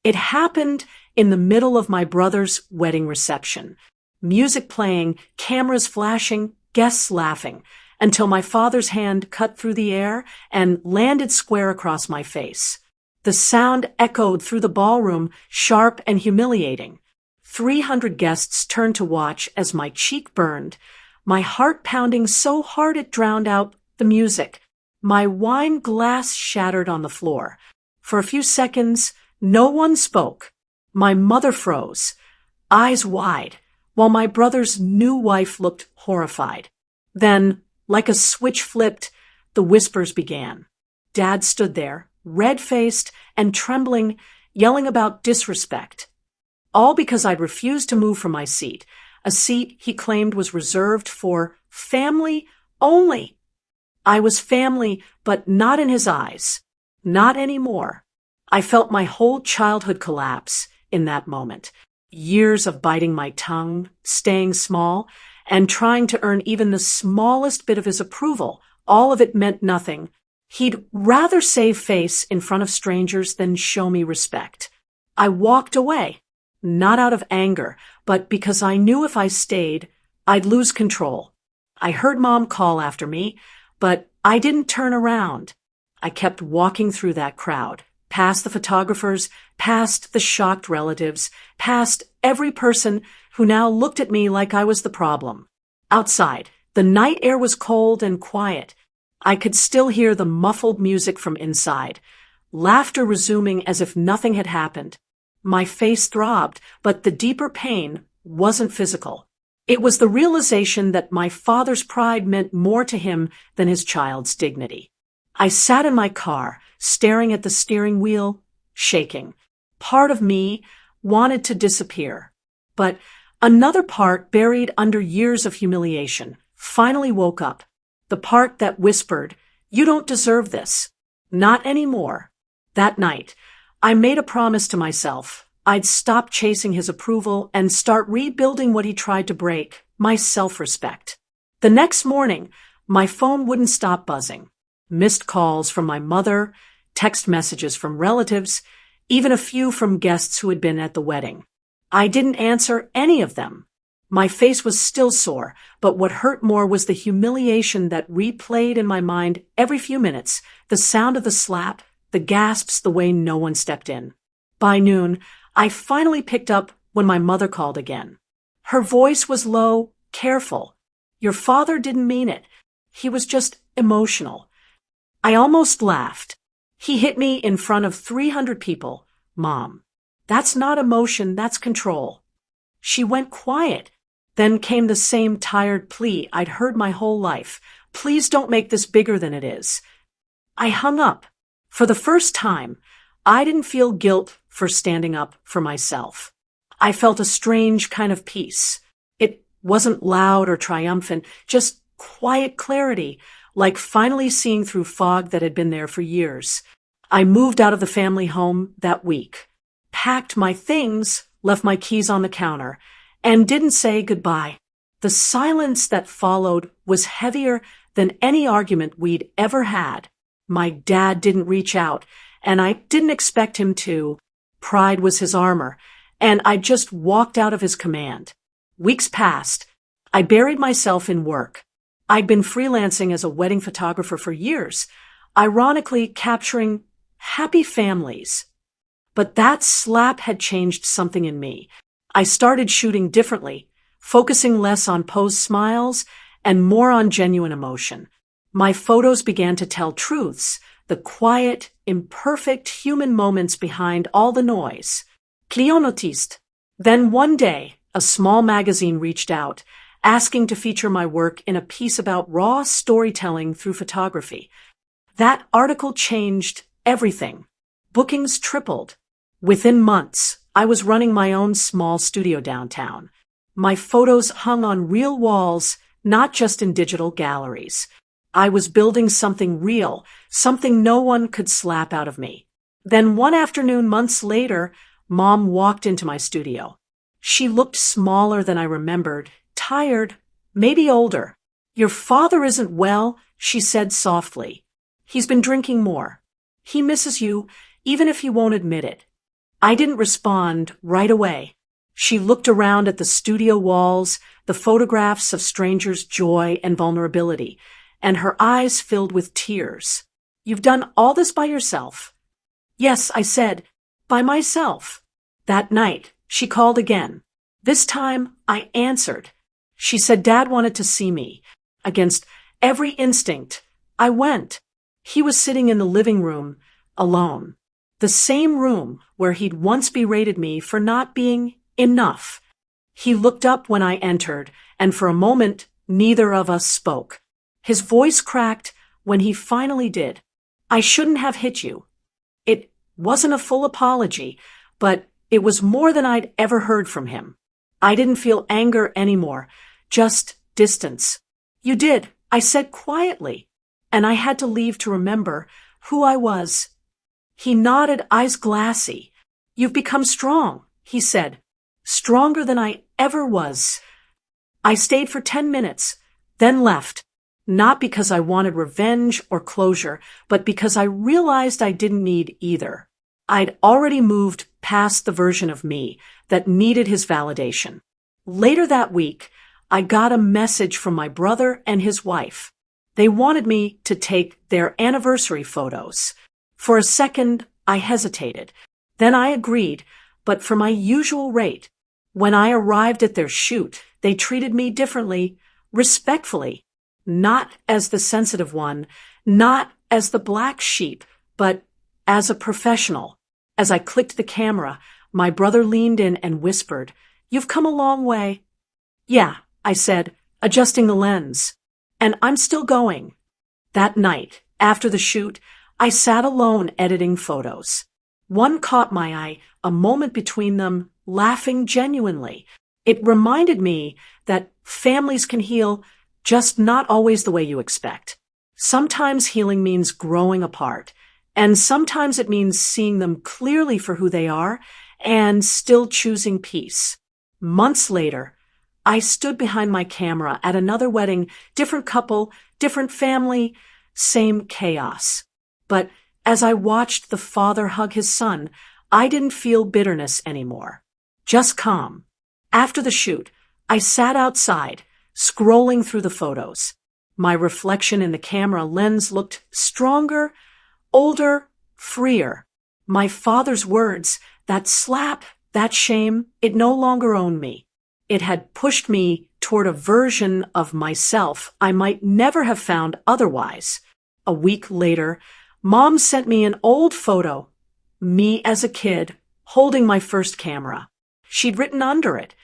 It happened in the middle of my brother's wedding reception. Music playing, cameras flashing, guests laughing, until my father's hand cut through the air and landed square across my face. The sound echoed through the ballroom, sharp and humiliating. 300 guests turned to watch as my cheek burned, my heart pounding so hard it drowned out the music. My wine glass shattered on the floor. For a few seconds, no one spoke. My mother froze, eyes wide, while my brother's new wife looked horrified. Then, like a switch flipped, the whispers began. Dad stood there, red-faced and trembling, yelling about disrespect. All because I'd refused to move from my seat, a seat he claimed was reserved for family only. I was family, but not in his eyes. Not anymore. I felt my whole childhood collapse in that moment. Years of biting my tongue, staying small, and trying to earn even the smallest bit of his approval. All of it meant nothing. He'd rather save face in front of strangers than show me respect. I walked away, not out of anger, but because I knew if I stayed, I'd lose control. I heard Mom call after me, but I didn't turn around. I kept walking through that crowd, past the photographers, past the shocked relatives, past every person who now looked at me like I was the problem. Outside, the night air was cold and quiet. I could still hear the muffled music from inside, laughter resuming as if nothing had happened. My face throbbed, but the deeper pain wasn't physical. It was the realization that my father's pride meant more to him than his child's dignity. I sat in my car, staring at the steering wheel, shaking. Part of me wanted to disappear, but another part, buried under years of humiliation, finally woke up. The part that whispered, "You don't deserve this." Not anymore. That night, I made a promise to myself. I'd stop chasing his approval and start rebuilding what he tried to break, my self-respect. The next morning, my phone wouldn't stop buzzing. Missed calls from my mother, text messages from relatives, even a few from guests who had been at the wedding. I didn't answer any of them. My face was still sore, but what hurt more was the humiliation that replayed in my mind every few minutes, the sound of the slap, the gasps, the way no one stepped in. By noon, I finally picked up when my mother called again. Her voice was low, careful. "Your father didn't mean it. He was just emotional." I almost laughed. "He hit me in front of 300 people, Mom. That's not emotion, that's control." She went quiet. Then came the same tired plea I'd heard my whole life. "Please don't make this bigger than it is." I hung up. For the first time, I didn't feel guilt for standing up for myself. I felt a strange kind of peace. It wasn't loud or triumphant, just quiet clarity, like finally seeing through fog that had been there for years. I moved out of the family home that week, packed my things, left my keys on the counter, and didn't say goodbye. The silence that followed was heavier than any argument we'd ever had. My dad didn't reach out, and I didn't expect him to. Pride was his armor, and I just walked out of his command. Weeks passed. I buried myself in work. I'd been freelancing as a wedding photographer for years, ironically capturing happy families. But that slap had changed something in me. I started shooting differently, focusing less on posed smiles and more on genuine emotion. My photos began to tell truths, the quiet, imperfect human moments behind all the noise. Clientiste. Then one day, a small magazine reached out, asking to feature my work in a piece about raw storytelling through photography. That article changed everything. Bookings tripled. Within months, I was running my own small studio downtown. My photos hung on real walls, not just in digital galleries. I was building something real, something no one could slap out of me. Then one afternoon, months later, Mom walked into my studio. She looked smaller than I remembered, tired, maybe older. "Your father isn't well," she said softly. "He's been drinking more. He misses you, even if he won't admit it." I didn't respond right away. She looked around at the studio walls, the photographs of strangers' joy and vulnerability, and her eyes filled with tears. "You've done all this by yourself?" "Yes," I said, "by myself." That night, she called again. This time, I answered. She said Dad wanted to see me. Against every instinct, I went. He was sitting in the living room, alone. The same room where he'd once berated me for not being enough. He looked up when I entered, and for a moment, neither of us spoke. His voice cracked when he finally did. "I shouldn't have hit you." It wasn't a full apology, but it was more than I'd ever heard from him. I didn't feel anger anymore, just distance. "You did," I said quietly, and I had to leave to remember who I was. He nodded, eyes glassy. "You've become strong," he said. "Stronger than I ever was." I stayed for 10 minutes, then left. Not because I wanted revenge or closure, but because I realized I didn't need either. I'd already moved past the version of me that needed his validation. Later that week, I got a message from my brother and his wife. They wanted me to take their anniversary photos. For a second, I hesitated. Then I agreed, but for my usual rate. When I arrived at their shoot, they treated me differently, respectfully. Not as the sensitive one, not as the black sheep, but as a professional. As I clicked the camera, my brother leaned in and whispered, "You've come a long way." "Yeah," I said, adjusting the lens. "And I'm still going." That night, after the shoot, I sat alone editing photos. One caught my eye, a moment between them, laughing genuinely. It reminded me that families can heal, just not always the way you expect. Sometimes healing means growing apart, and sometimes it means seeing them clearly for who they are and still choosing peace. Months later, I stood behind my camera at another wedding, different couple, different family, same chaos. But as I watched the father hug his son, I didn't feel bitterness anymore, just calm. After the shoot, I sat outside, scrolling through the photos. My reflection in the camera lens looked stronger, older, freer. My father's words, that slap, that shame, it no longer owned me. It had pushed me toward a version of myself I might never have found otherwise. A week later, Mom sent me an old photo, me as a kid, holding my first camera. She'd written under it,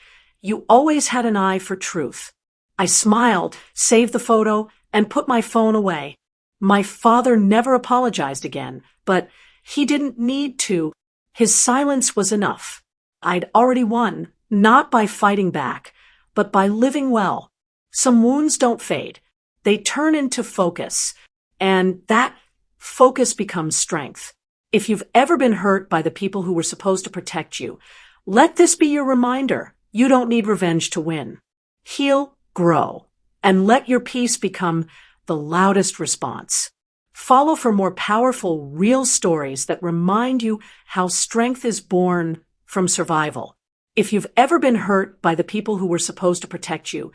"You always had an eye for truth." I smiled, saved the photo, and put my phone away. My father never apologized again, but he didn't need to. His silence was enough. I'd already won, not by fighting back, but by living well. Some wounds don't fade. They turn into focus, and that focus becomes strength. If you've ever been hurt by the people who were supposed to protect you, let this be your reminder. You don't need revenge to win. Heal, grow, and let your peace become the loudest response. Follow for more powerful, real stories that remind you how strength is born from survival. If you've ever been hurt by the people who were supposed to protect you,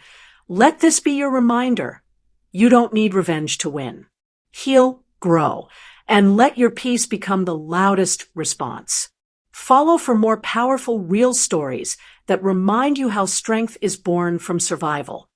let this be your reminder. You don't need revenge to win. Heal, grow, and let your peace become the loudest response. Follow for more powerful, real stories that remind you how strength is born from survival.